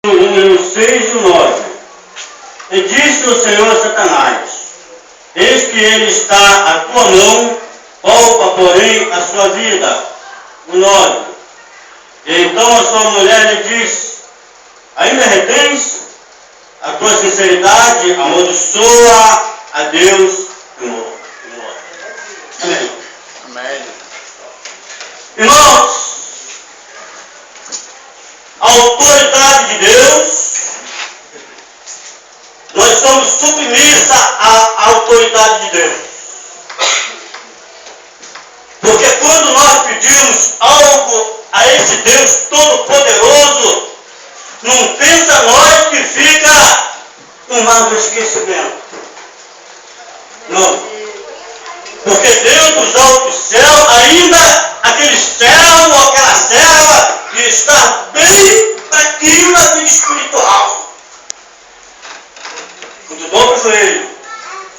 Número 6 e 9. E disse o Senhor a Satanás: eis que ele está à tua mão, poupa, porém, a sua vida. O 9. E então a sua mulher lhe disse: ainda retens a tua sinceridade, amaldiçoa a Deus e morre. Amém. Amém. Irmãos, a autoridade de Deus, nós somos submissa à autoridade de Deus. Porque quando nós pedimos algo a esse Deus Todo-Poderoso, não pensa nós que fica um mar do esquecimento. Não. Porque Deus dos altos céus, ainda aquele céu ou aquela serva que está bem aqui na vida espiritual. Quando dobra o joelho,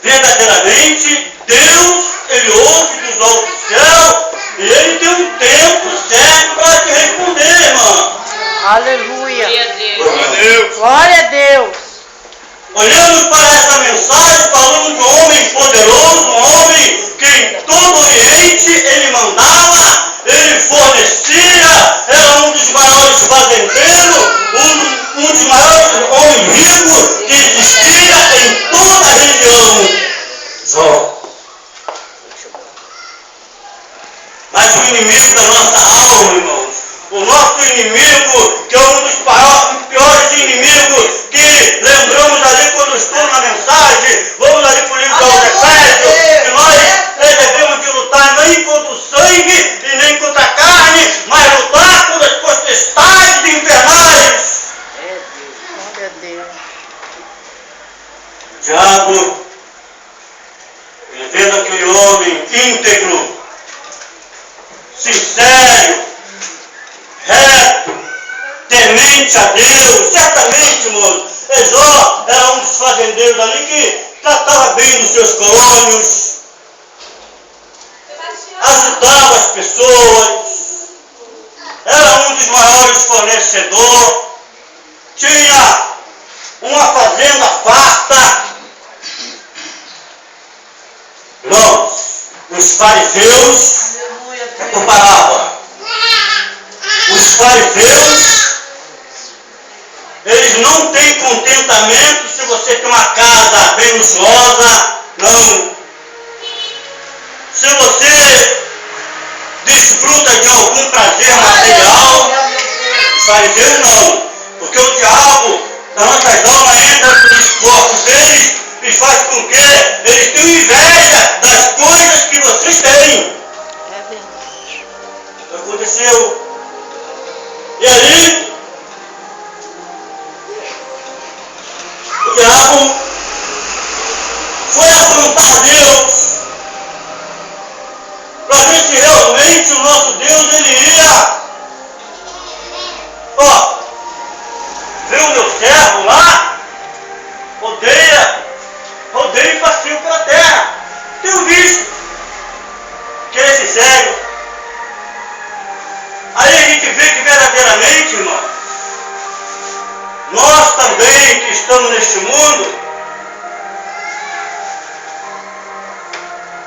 verdadeiramente, Deus, Ele ouve dos altos céus e Ele tem um tempo certo para te responder, irmão. Aleluia. Glória a Deus. Glória a Deus. Olhamos para essa mensagem, falando de um homem poderoso, um homem que em todo o Oriente ele mandava, ele fornecia, era um dos maiores fazendeiros, um dos maiores homens ricos que existia em toda a região. Jó. Mas o inimigo da nossa alma, irmãos, o nosso inimigo, que é um dos piores inimigos, que lembramos ali quando estou na mensagem, vamos ali para o livro de Efésios, que nós devemos de lutar nem contra o sangue e nem contra a carne, mas lutar contra as potestades infernais. Glória a Deus. O diabo, ele vendo aquele homem íntegro, sincero, reto, temente a Deus, certamente, irmãos, Jó era um dos fazendeiros ali que tratava bem dos seus colônios, ajudava as pessoas, era um dos maiores fornecedores, tinha uma fazenda farta. Irmãos, os fariseus, por parábola, os fariseus, eles não têm contentamento se você tem uma casa bem luxuosa, não. Se você desfruta de algum prazer material, os fariseus não. Porque o diabo das nossas almas entra nos corpos deles e faz com que eles tenham inveja das coisas que vocês têm. Aconteceu. E ali, o diabo foi afrontar Deus para ver se realmente o nosso Deus ele ia, ver o meu servo lá, rodeia e passeio pela terra. Tenho visto que ele se segue. Aí a gente vê que verdadeiramente, irmão, nós também que estamos neste mundo,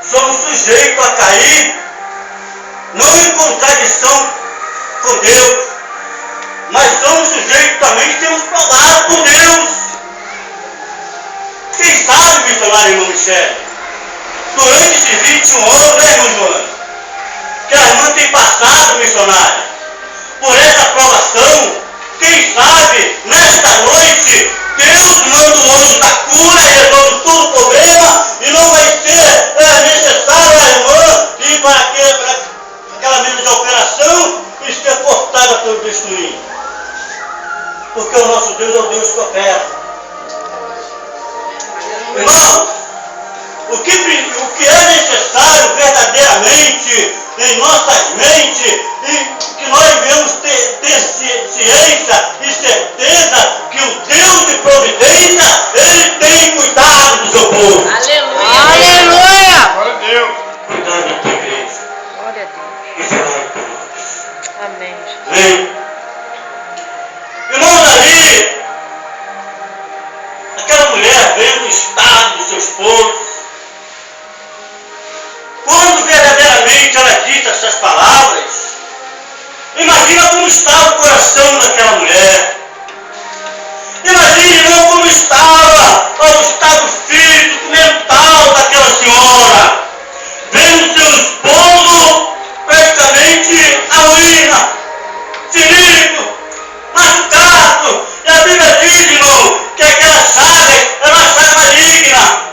somos sujeitos a cair, não em contradição com Deus, mas somos sujeitos também que temos provado por Deus. Quem sabe, missionário irmão Michele, durante esses 21 anos, né, irmão João, que a irmã tem passado, missionário, por essa provação, quem sabe, nesta noite, Deus manda o anjo da cura e resolve todo o problema, e não vai ser necessário a irmã ir para aquela mesa de operação e ser cortada pelo testemunho. Porque o nosso Deus é o Deus que opera. Irmãos, o que é necessário verdadeiramente em nossas mentes e que nós devemos ter ciência e certeza que o Deus de providência, Ele tem cuidado do seu povo. Aleluia. Aleluia. Glória a Deus. Cuidado da tua igreja. Glória a Deus. Isso é glória para nós. Amém. Amém. Irmãos, ali seu esposo. Quando verdadeiramente ela disse essas palavras, imagina como estava o coração daquela mulher. Imagine, irmão, como estava o estado físico, mental daquela senhora, vendo seu esposo praticamente à ruína, ferido, machucado. E a Bíblia diz, irmão, que aquela chaga era uma chaga maligna.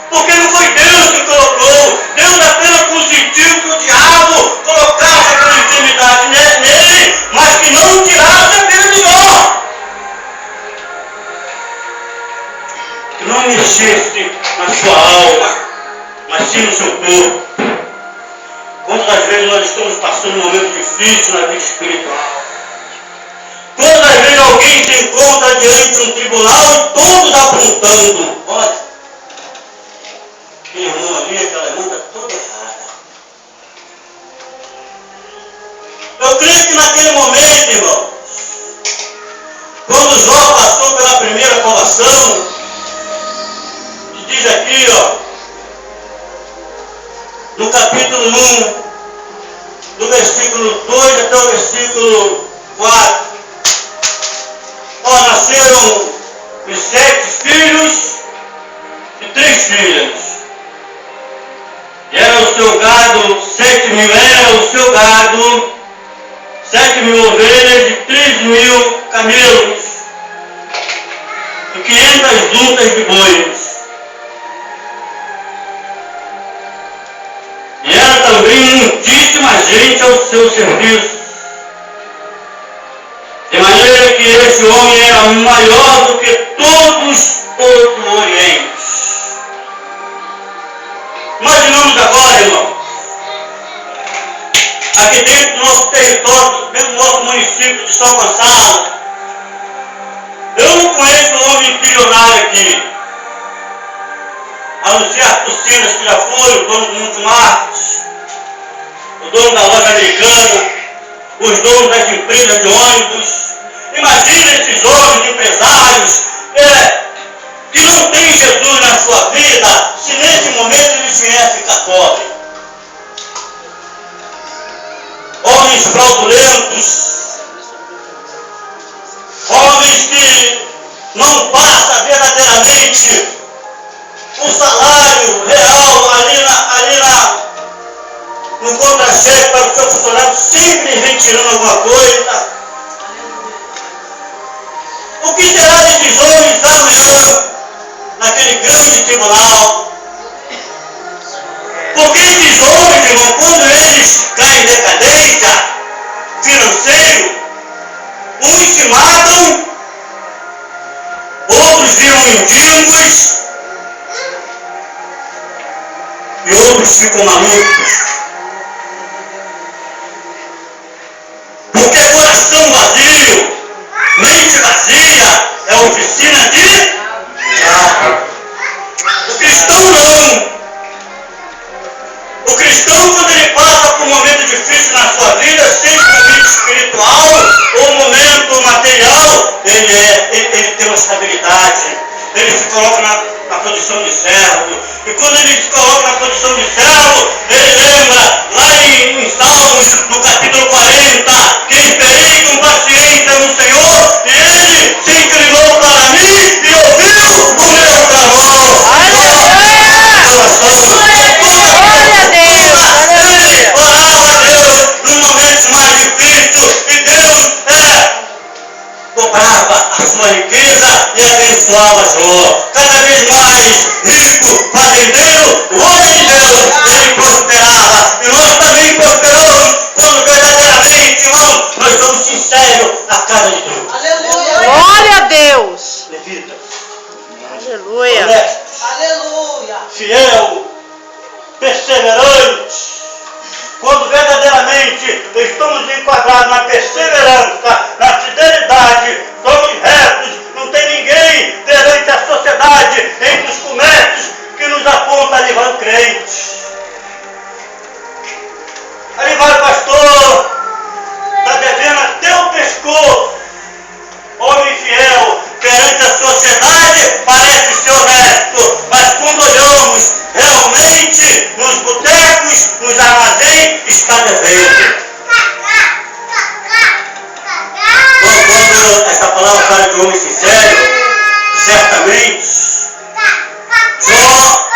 Porque não foi Deus que colocou. Deus apenas consentiu que o diabo colocasse aquela enfermidade nele, mas que não tirasse a vida de nós. Que não mexesse na sua alma, mas sim no seu corpo. Quantas vezes nós estamos passando um momento difícil na vida espiritual? Quantas vezes alguém se encontra diante de um tribunal e todos apontando? Olha, aquele irmão ali, aquela irmã está toda errada. Eu creio que naquele momento, irmãos, quando Jó passou pela primeira provação, diz aqui, ó, no capítulo 1, do versículo 2 até o versículo 4, ó, nasceram os 7 filhos e 3 filhas. E era o seu gado, 7.000 era o seu gado, 7.000 ovelhas e 3.000 camelos, e 500 juntas de bois. E era também muitíssima gente ao seu serviço, de maneira que esse homem era maior do que todos os do Oriente. Imaginamos agora, irmão, aqui dentro do nosso território, dentro do nosso município de São Gonçalo, eu não conheço um homem bilionário aqui, a não ser Arthur Silas, que já foi o dono do Multimarket, o dono da loja americana, os donos das empresas de ônibus. Imagina esses homens empresários que não têm Jesus na sua vida, se nesse momento eles viessem ficar pobres. Homens fraudulentos, homens que não passam verdadeiramente o salário real no contra-cheque para o seu funcionário, sempre retirando alguma coisa. O que será desses homens amanhã, naquele grande tribunal? Porque esses homens, irmão, quando eles caem em decadência financeira, uns se matam, outros viram mendigos e outros ficam malucos. Porque coração vazio, mente vazia, é oficina de diabo. O cristão não. O cristão, quando ele passa por um momento difícil na sua vida, seja um momento espiritual ou um momento material, ele tem uma estabilidade. Ele se coloca na condição de servo. E quando ele se coloca na condição de servo, ele lembra lá em Salmos, no capítulo 40, que esperei com paciência no Senhor, e ele se inclinou para mim e ouviu o meu clamor. Ele orava a Deus nos momentos mais difíceis, e Deus dobrava a sua riqueza e abençoava Jó. Cada vez mais rico, fazendeiro, o homem de Deus, ele prosperava. E nós também prosperamos quando verdadeiramente, irmão, nós somos sinceros na casa de Deus. Aleluia. Glória a Deus. Levitas. Aleluia. Honestos, Aleluia. fiel, perseverante. Quando verdadeiramente estamos enquadrados na perseverança, na fidelidade, somos retos, não tem ninguém perante a sociedade, entre os comércios, que nos aponta ali vai o crente. Ali vai o pastor, está devendo até o pescoço. Homem fiel, perante a sociedade, parece ser honesto, escada verde. Quando essa palavra fala de homem sincero, certamente Jó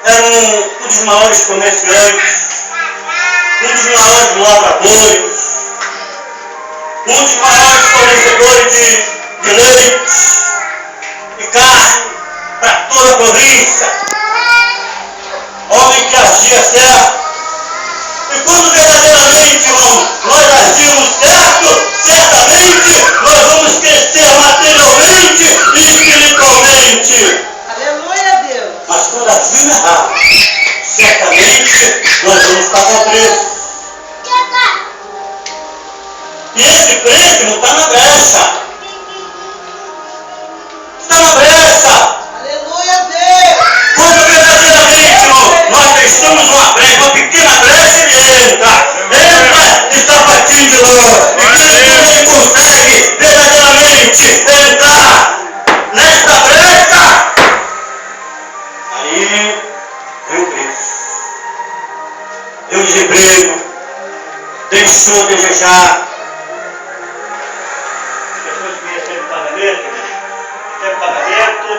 era um dos maiores comerciantes, um dos maiores lavradores, um dos maiores fornecedores de leite e carne para toda a província. Homem que agia certo. E quando verdadeiramente, irmão, nós agimos certo, certamente nós vamos crescer materialmente e espiritualmente. Aleluia, Deus. Mas quando agimos errado, certamente nós vamos pagar preço. E esse preço não está na brecha. Está na brecha. Aleluia, Deus. Quando verdadeiramente, irmão, nós deixamos uma brecha, uma pequena brecha, ele entra de sapatinho de lã. E quando ele consegue verdadeiramente entrar nesta brecha, aí vem o preço. Vem o desemprego, deixou de desejar. Pessoas que recebem pagamento,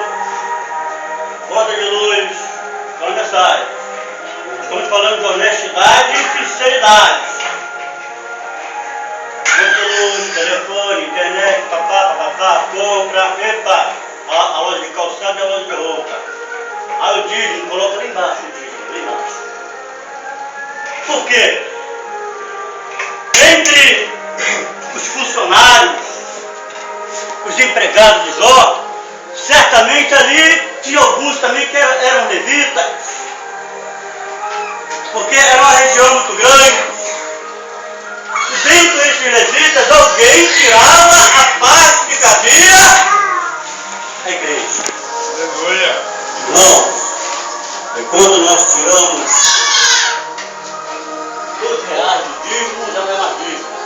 conta de luz, são necessárias. Estamos falando de honestidade e sinceridade. Conta de luz, telefone, internet, papá, compra, epa, a loja de calçado e a loja de roupa. Aí o dízimo, coloca lá embaixo o dízimo, lá embaixo. Por quê? Entre os funcionários, os empregados de Jó, certamente ali tinha alguns também que eram levitas, porque era uma região muito grande. E dentro desses levitas, alguém tirava a parte que cabia à igreja. Aleluia. Irmãos, e quando nós tiramos R$2 do dízimo, já não é mais dízimo,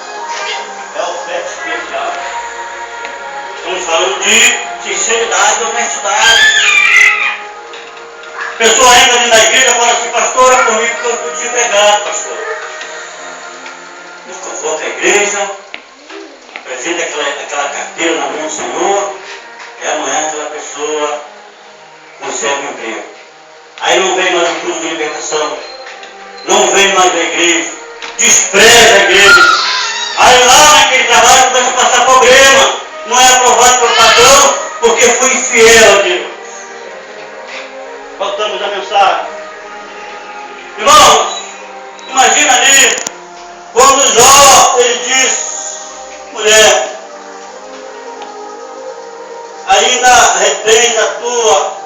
é oferta especial. Estamos falando de sinceridade e honestidade. A pessoa entra dentro da igreja e fala assim: pastor, ora por mim porque eu estou desempregado, pastor. Nos convoca a igreja, apresenta aquela carteira na mão do Senhor, e amanhã aquela pessoa consegue um emprego. Aí não vem mais o curso de libertação, não vem mais da igreja, despreza a igreja. Aí lá naquele trabalho começa a passar problema, não é aprovado pelo patrão porque foi infiel a Deus. Voltamos à mensagem. Irmãos, imagina ali, quando Jó, ele diz: mulher, ainda retém a tua.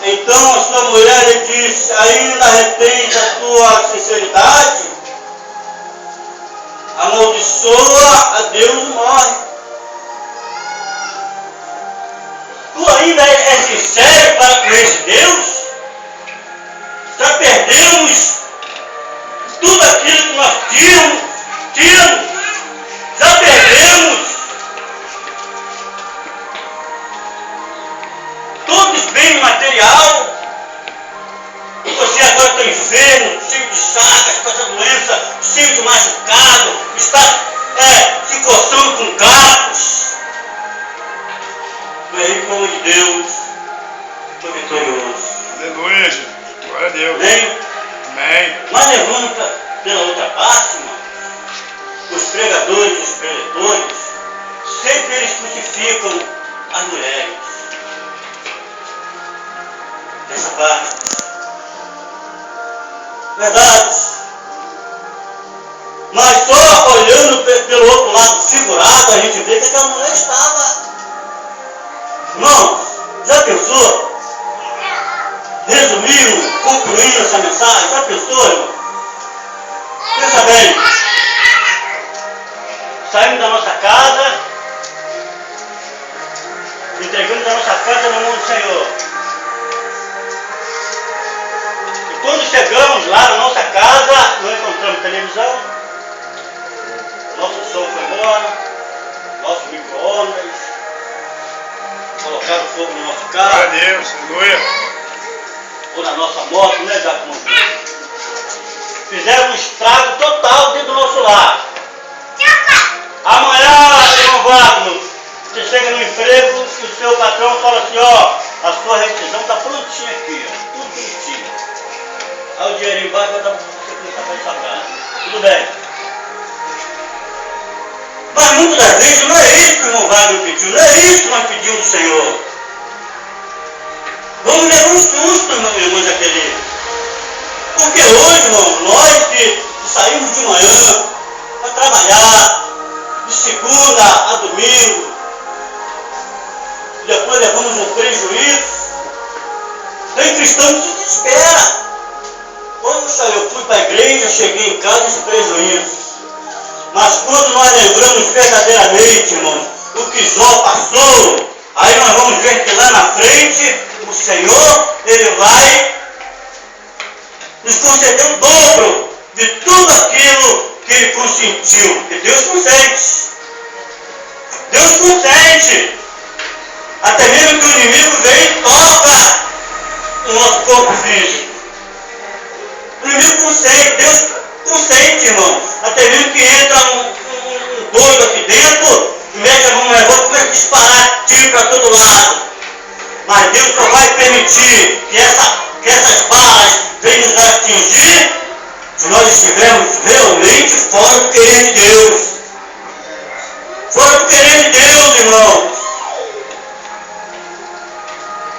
Então a sua mulher lhe disse: ainda retém a tua sinceridade? Amaldiçoa a Deus e morre. Tu ainda é sincero para com esse Deus? Já perdemos tudo aquilo que nós tínhamos. Já perdemos todos os bens material. Você agora está enfermo, cheio de chagas, com essa doença, cheio de machucado, está se coçando com capos. Mas aí, como de Deus, foi vitorioso. Aleluia, Jesus. Glória a Deus. Amém? Amém. Mas levanta pela outra parte, irmão, os pregadores e os preletores, sempre eles crucificam as mulheres. Essa parte. Verdade. Mas só olhando pelo outro lado figurado, a gente vê que aquela mulher estava. Irmãos, já pensou? Resumindo, concluindo essa mensagem, já pensou, irmão? Pensa bem. Saímos da nossa casa, entregamos a nossa casa na mão do Senhor. E quando chegamos lá na nossa casa, não encontramos televisão, nosso som foi embora, nosso micro-ondas, colocaram fogo no nosso carro. Glória a Deus. Aleluia. ou na nossa moto, né, Jacomo? Fizeram um estrago total dentro do nosso lar. Amanhã, irmão Wagner, você chega no emprego e o seu patrão fala assim, ó, a sua rescisão está prontinha aqui, ó, tudo bonitinho. Aí o dinheirinho vai dar para você começar a fazer sua casa. Tudo bem. Mas muitas das vezes não é isso que o irmão Wagner pediu, não é isso que nós pedimos do Senhor. Vamos levar um susto, irmãos, aquele. Porque hoje, irmão, nós que saímos de manhã para trabalhar, de segunda a domingo, depois levamos um prejuízo, tem cristão que se desespera. Poxa, eu fui para a igreja, cheguei em casa esse prejuízo. Mas quando nós lembramos verdadeiramente, irmãos, o que Jó passou, aí nós vamos ver que lá na frente, o Senhor, Ele vai nos conceder o dobro de tudo aquilo que Ele consentiu. Porque Deus consente. Deus consente. Até mesmo que o inimigo vem e toca o nosso corpo físico. O inimigo consente, Deus consente, irmão. Até mesmo que entra um doido aqui dentro, mete a mão na boca, começa a disparar tiro para todo lado. Mas Deus só vai permitir que essas balas venham nos atingir se nós estivermos realmente fora do querer de Deus. Fora do querer de Deus, irmão.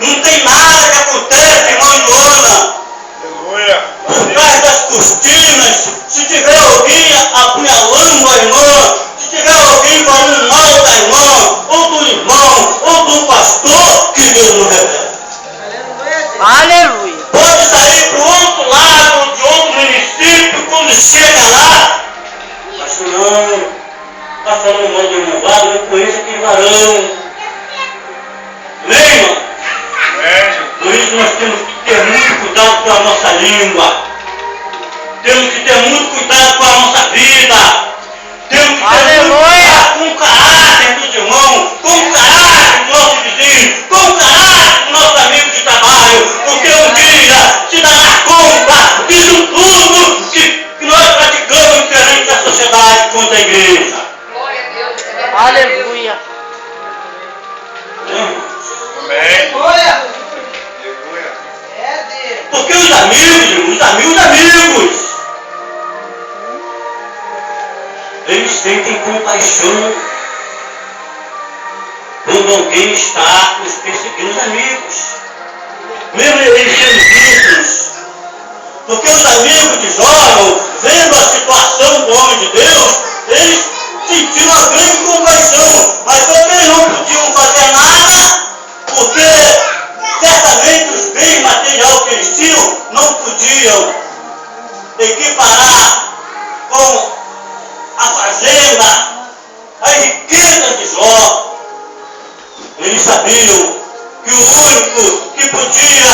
Não tem nada que acontece, irmão, em lona. Aleluia. Por trás das cortinas, se tiver alguém apunhalando a irmã, se tiver alguém falando mal da irmã, ou do irmão, ou do pastor, que Deus não revela. Aleluia. Pode sair para o outro lado de outro município, quando chega lá, mas não, está falando mal do irmão Wagner, eu conheço aquele varão. Lembra? Por isso nós temos que ter muito cuidado com a nossa língua. Temos que ter muito cuidado com a nossa vida. Temos que ter muito cuidado com o caráter dos irmãos, com o caráter do nosso vizinho, com o caráter do nosso amigo de trabalho. Porque um dia se dará conta disso tudo que nós praticamos diferente da sociedade contra a igreja. Glória a Deus. Aleluia. Amém. Glória. Aleluia. É Deus. Porque os amigos, eles sentem compaixão quando alguém está nos perseguindo, os amigos. Mesmo eles sendo vítimas. Porque os amigos de Jó, vendo a situação do homem de Deus, eles sentiram uma grande compaixão. Mas como eles não podiam fazer nada, porque certamente os bens materiais que eles tinham não podiam equiparar com a fazenda, as riquezas de Jó. Eles sabiam que o único que podia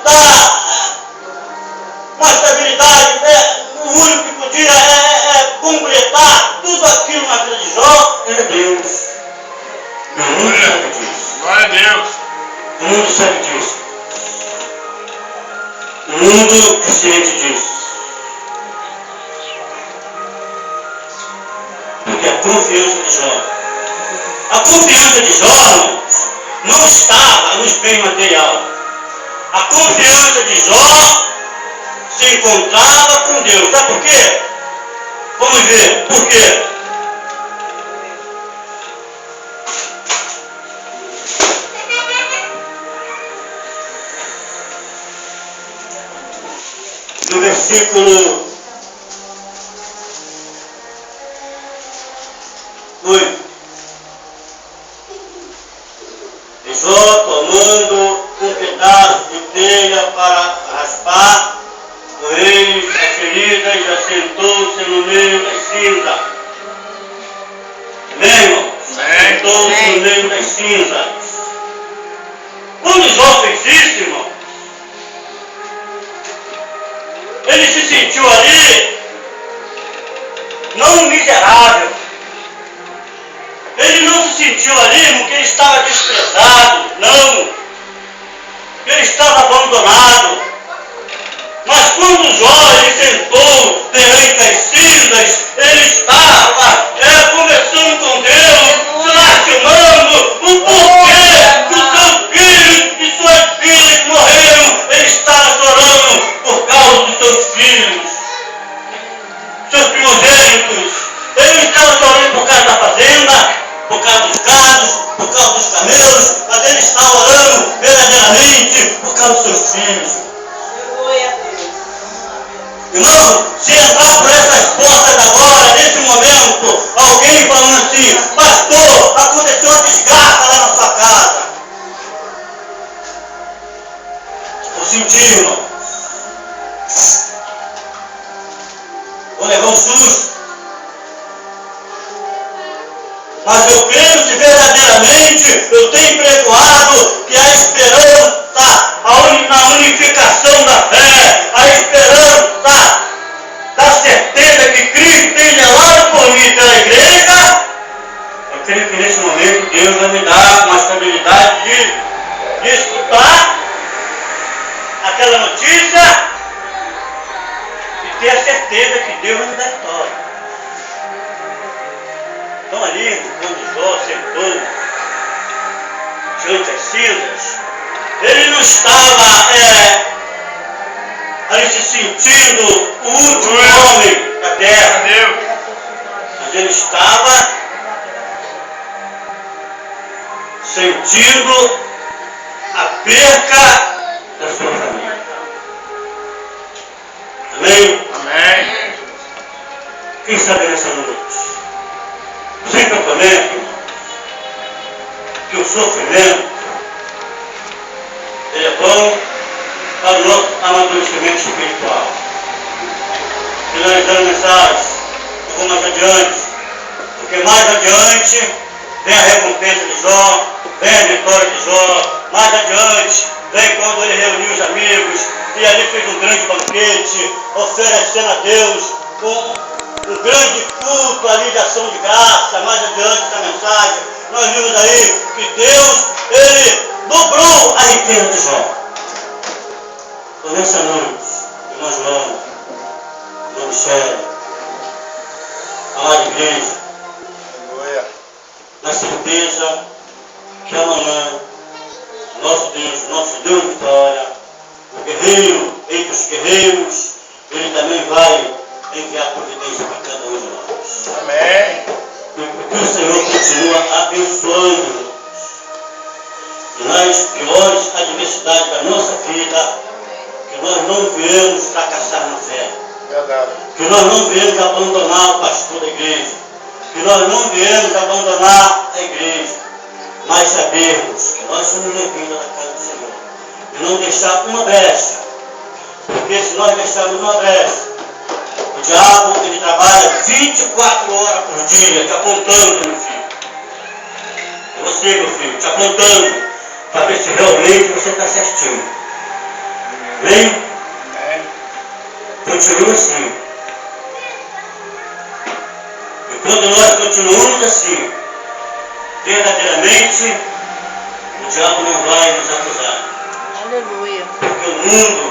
dar uma estabilidade, o único que podia completar tudo aquilo na vida de Jó era Deus. O mundo sabe disso. Glória a Deus. O mundo sabe disso. O mundo é ciente disso. Porque a confiança de Jó, não estava nos bens materiais. A confiança de Jó se encontrava com Deus. Sabe por quê? Vamos ver. Por quê? No versículo 8. E Jó, tomando um pedaço de telha para raspar com eles as feridas, assentou-se no meio das cinzas. Amém, irmão? Assentou-se no meio das cinzas. Quando Jó fez isso, irmão, ele se sentiu ali não miserável. Ele não se sentiu ali porque ele estava desprezado, não. Ele ele estava abandonado. Mas quando Jó ele sentou perante as cinzas, ele estava conversando com Deus, se lastimando o porquê que os seus filhos e suas filhas morreram. Ele estava chorando por causa dos seus filhos, seus primogênitos. Ele não estava chorando por causa da fazenda, por causa dos gados, por causa dos camelos, mas ele estava orando verdadeiramente por causa dos seus filhos. Irmão, se entrar por essas portas agora, nesse momento, alguém falando assim, pastor, aconteceu uma desgraça lá na sua casa. Vou sentir, irmão. Vou levar um susto. Mas eu creio que verdadeiramente eu tenho pregoado que a esperança na unificação da fé, a esperança da certeza que Cristo tem zelado por mim pela igreja. Eu creio que nesse momento Deus vai me dar uma estabilidade de escutar aquela notícia e ter a certeza que Deus vai me dar vitória. Então ali, quando Jó sentou diante das cinzas, ele não estava ali se sentindo o último homem da terra, mas ele estava sentindo a perca da sua família. Amém? Amém. Quem sabe nessa noite? Sempre eu comento que o sofrimento ele é bom para o nosso amadurecimento espiritual. Finalizando a mensagem, eu vou mais adiante, porque mais adiante vem a recompensa de Jó, vem a vitória de Jó, mais adiante vem quando ele reuniu os amigos e ali fez um grande banquete, oferecendo a Deus um grande culto ali de ação de graça. Mais adiante da mensagem, nós vimos aí que Deus, ele dobrou a riqueza de Jó. Então nessa noite, irmã Joana, irmã Michele, amada igreja, na certeza que amanhã nosso Deus de vitória, o guerreiro entre os guerreiros, ele também vai enviar providência para cada um de nós. Amém. E que o Senhor continua abençoando nas piores adversidades da nossa vida, que nós não viemos fracassar na fé, Verdade. que nós não viemos abandonar o pastor da igreja, que nós não viemos abandonar a igreja, mas sabermos que nós somos bem-vindos na casa do Senhor e não deixar uma brecha, porque se nós deixarmos uma brecha, o diabo ele trabalha 24 horas por dia, te apontando, meu filho. É você, meu filho, te apontando para ver se realmente você está certinho. Vem? Continua assim. E quando nós continuamos assim, verdadeiramente, o diabo não vai nos acusar. Aleluia. Porque o mundo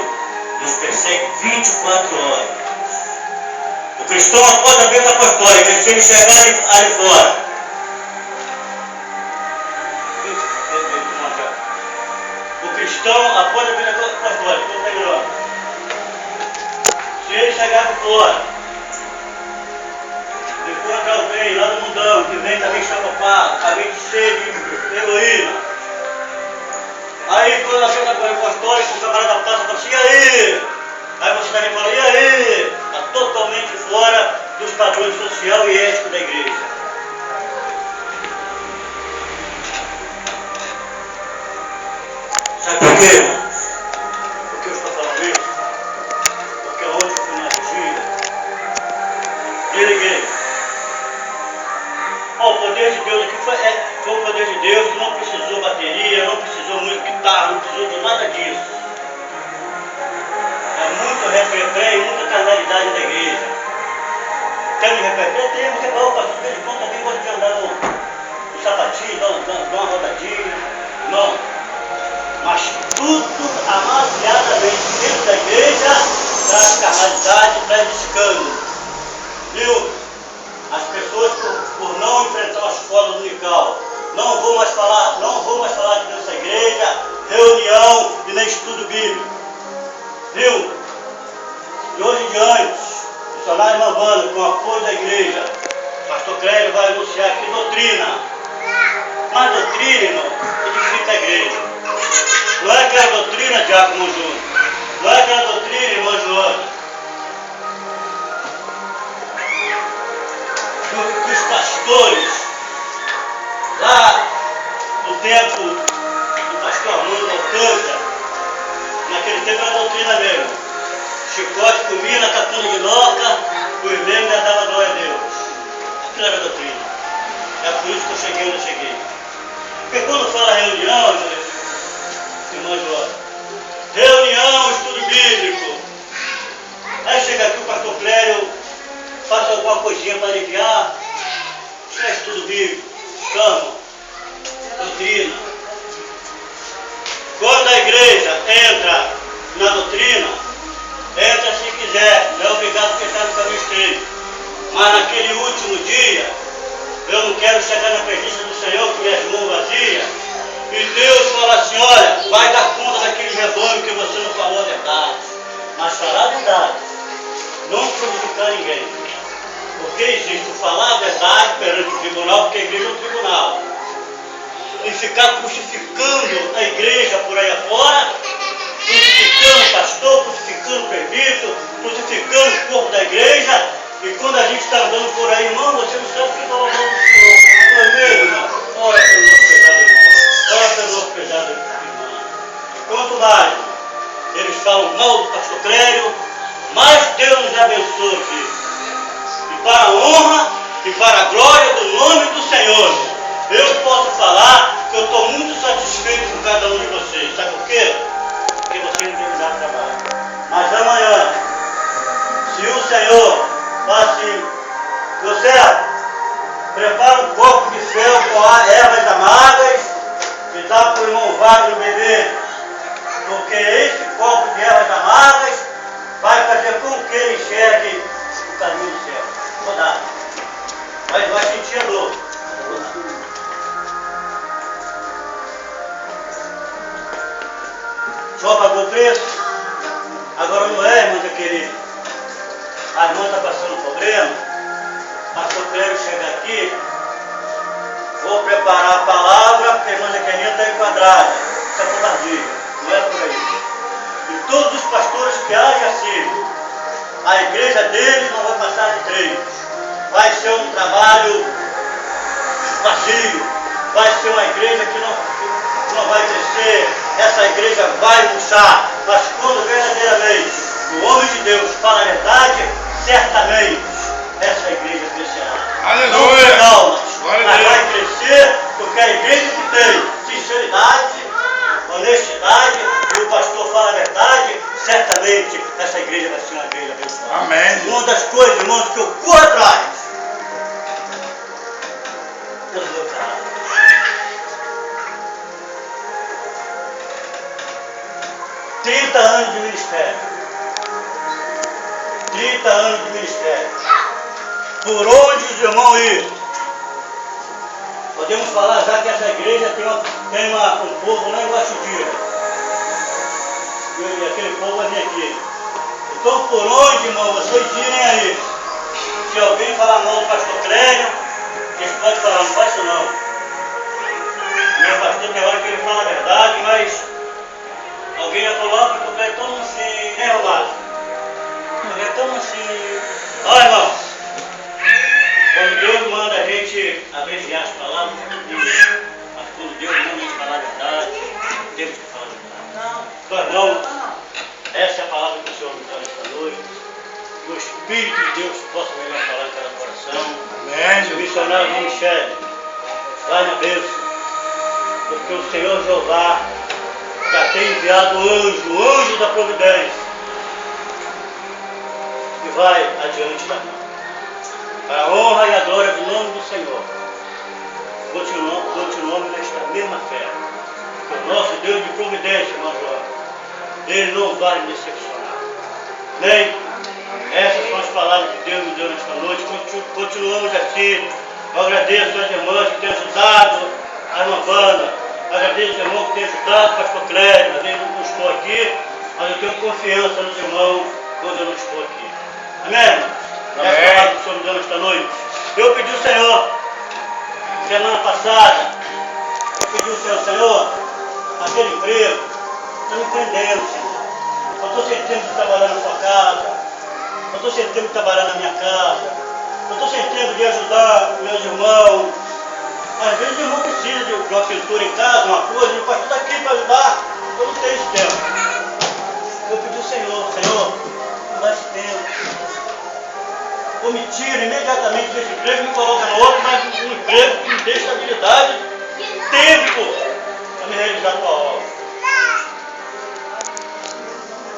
nos persegue 24 horas. O cristão após a vida apostólica, se ele chegar ali fora, o cristão após a vida apostólica, se ele chegar ali fora, encontra alguém lá no mundão que vem também chapapado, também cheio de heroína, aí quando a vida apostólica, o camarada passa e fala assim, e aí? Aí você também fala, e aí? Está totalmente fora dos padrões social e ético da igreja. Sabe por quê, irmãos? Por que eu estou falando isso? Porque ontem eu fui numa vigília e liguei. O poder de Deus aqui foi o poder de Deus que não precisou bateria, não precisou muito guitarra, não precisou de nada disso. É muito repertório e muita carnalidade da igreja. Quer me repertório? Tem, você vai, opa, de vez em quando também gosta de andar no sapatinho, dar uma rodadinha. Não. Mas tudo criticando, viu? As pessoas por não enfrentar a escola dominical. Não vou mais falar de nessa igreja, reunião e nem estudo bíblico. Viu? De hoje em diante, o missionário Mambana, com o apoio da igreja, pastor Clélio vai anunciar aqui doutrina. Mas doutrina, irmão, edifica a igreja. Não é aquela doutrina, Diácono Júnior. Não é aquela doutrina, irmã Joana, que os pastores, lá no tempo do pastor Armando Alcântara, naquele tempo era doutrina mesmo. Chicote comia na capuna de Noca, os membros já davam glória a Deus. Aquilo era doutrina. É por isso que eu cheguei onde eu cheguei. Porque quando fala reunião, irmã Joana, reunião, estudo bíblico, aí chega aqui o pastor Clélio, faça alguma coisinha para aliviar, isso é estudo bíblico, cama, doutrina. Quando a igreja entra na doutrina, entra se quiser, não é obrigado a ficar no caminho estreito. Mas naquele último dia, eu não quero chegar na presença do Senhor com minhas mãos vazias, e Deus fala assim, olha, vai dar conta daquele rebanho que você não falou a verdade. Mas falar a verdade, não prejudicar ninguém. Porque existe o falar a verdade perante o tribunal, porque a igreja é um tribunal. E ficar crucificando a igreja por aí afora, crucificando o pastor, crucificando o presbítero, crucificando o corpo da igreja, e quando a gente está andando por aí, irmão, você não sabe o que está a mão do Senhor. Não é mesmo, irmão? Ora pelo nosso pesado irmão. Ora pelo nosso pesado irmão. E quanto mais eles falam mal do pastor Clélio, mais Deus nos abençoe aqui. E para a honra e para a glória do nome do Senhor, eu posso falar que eu estou muito satisfeito com cada um de vocês. Sabe por quê? Porque vocês não devem dar trabalho. Mas amanhã, se o Senhor fala assim, José, prepara um copo de fel com ervas amargas e dá para o irmão Wagner beber, porque esse copo de ervas amargas vai fazer com que ele enxergue o caminho do céu. Vou dar. Mas vai sentir a dor. Só pagou o preço? Agora não é, irmã querida. A irmã está passando problema. Pastor Clélio chega aqui. Vou preparar a palavra, porque a irmã Jaqueline está enquadrada. Isso é covardia. Não é por aí. E todos os pastores que agem assim, a igreja deles não vai passar de 3. Vai ser um trabalho vazio. Vai ser uma igreja que não vai crescer. Essa igreja vai murchar. Mas quando verdadeiramente o homem de Deus fala a verdade, certamente essa igreja crescerá. Aleluia! Não calma, Glória a mas Deus. vai crescer porque a igreja que tem sinceridade, honestidade e o pastor fala a verdade, certamente essa igreja vai ser uma igreja abençoada. Amém. Uma das coisas, irmãos, que eu corro atrás, pelo meu caráter. 30 anos de ministério. 30 anos de ministério. Por onde os irmãos ir? Podemos falar já que essa igreja tem um povo lá em Guaxudira. E aquele povo vai vir aqui. Então por onde, irmão, vocês irem aí? Se alguém falar mal do pastor Clélio, eles podem falar, não faz isso não. Meu pastor tem hora que ele fala a verdade, mas alguém já falou, porque é tão assim, né, Romário? É tão assim. Olha, irmão, quando Deus manda a gente abreviar as palavras, mas quando Deus manda a gente falar a verdade, temos que falar a verdade. Então, irmão, essa é a palavra que o Senhor nos dá esta noite. Que o Espírito de Deus possa melhor falar em cada coração. Amém. O missionário não Michele, vai na bênção, porque o Senhor Jeová já tem enviado o anjo da providência, que vai adiante da mão. Para a honra e a glória do nome do Senhor, continuamos nesta mesma fé. O nosso Deus de providência, irmão João, Ele não vai me decepcionar. Nem Essas são as palavras que Deus me deu nesta noite. Continuamos assim. Eu agradeço aos irmãos que têm ajudado a irmã Wanda. Agradeço aos irmãos que têm ajudado o pastor Clédio. Às vezes eu não estou aqui, mas eu tenho confiança nos irmãos quando eu não estou aqui. Amém, irmão? Essa é a palavra que o Senhor me deu nesta noite. Eu pedi ao Senhor, semana passada, eu pedi ao Senhor, aquele emprego, está me prendendo, Senhor. Eu estou sem tempo de trabalhar na sua casa, eu estou sem tempo de trabalhar na minha casa, eu estou sem tempo de ajudar meus irmãos. Às vezes o irmão precisa de uma pintura em casa, uma coisa, ele faz tudo aqui para ajudar, eu não tenho esse tempo. Eu pedi ao Senhor, me dá esse tempo. Ou me tira imediatamente desse emprego, me coloca no outro, mas um emprego que me dê estabilidade, tempo para me realizar a tua obra.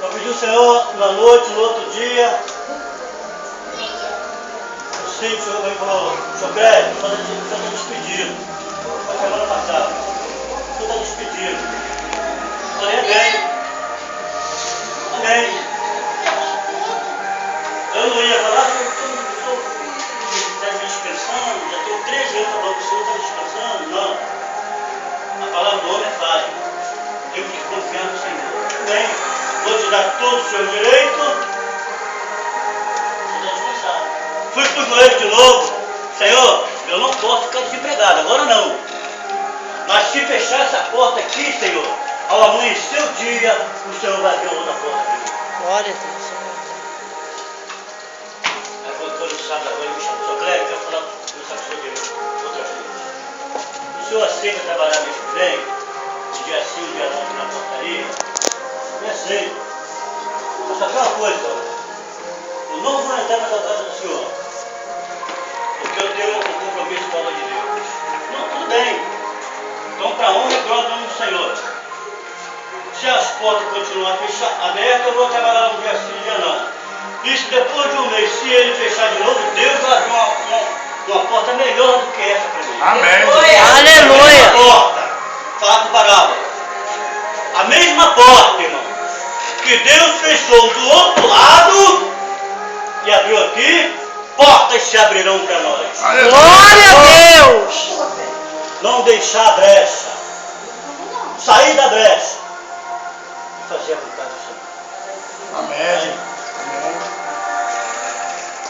Eu pedi ao Senhor na noite, no outro dia, o Senhor me falou, Senhor Clédio, o Senhor está despedido. Foi semana passada. O Senhor está despedido. Eu falei, amém. Amém. Eu não ia falar, eu estou me dispensando, já tenho 13 anos falando que o Senhor está me dispensando. Não. A palavra do homem é falha. Temos que confiar no Senhor. Amém. Vou te dar todo o seu direito. Você está dispensado. Fui para ele de novo. Senhor, eu não posso ficar desempregado, agora não. Mas se fechar essa porta aqui, Senhor, ao amanhecer o dia, o Senhor vai abrir outra porta aqui. Glória a Deus. Aí quando foi no sábado agora, ele me chamou, Sr. Clédio, quero falar com o senhor de outra coisa. O senhor aceita trabalhar mês que vem? Dia sim, dia não, na portaria? Eu aceito. Mas só tem uma coisa, senhor. Eu não vou entrar na casa do senhor. Porque eu tenho um compromisso com a obra de Deus. Não, tudo bem. Então, para honra e glória do nome do Senhor. Se as portas continuarem abertas, eu vou trabalhar no dia sim, dia não. Isso depois de um mês, se ele fechar de novo, Deus vai abrir uma porta melhor do que essa para mim. Amém. Aleluia. A mesma porta. Fala com parábola. A mesma porta, irmão. Que Deus fechou do outro lado e abriu aqui, portas se abrirão para nós. Aleluia. Glória a Deus. Não deixar a brecha. Sair da brecha. E fazer a vontade do Senhor. Amém.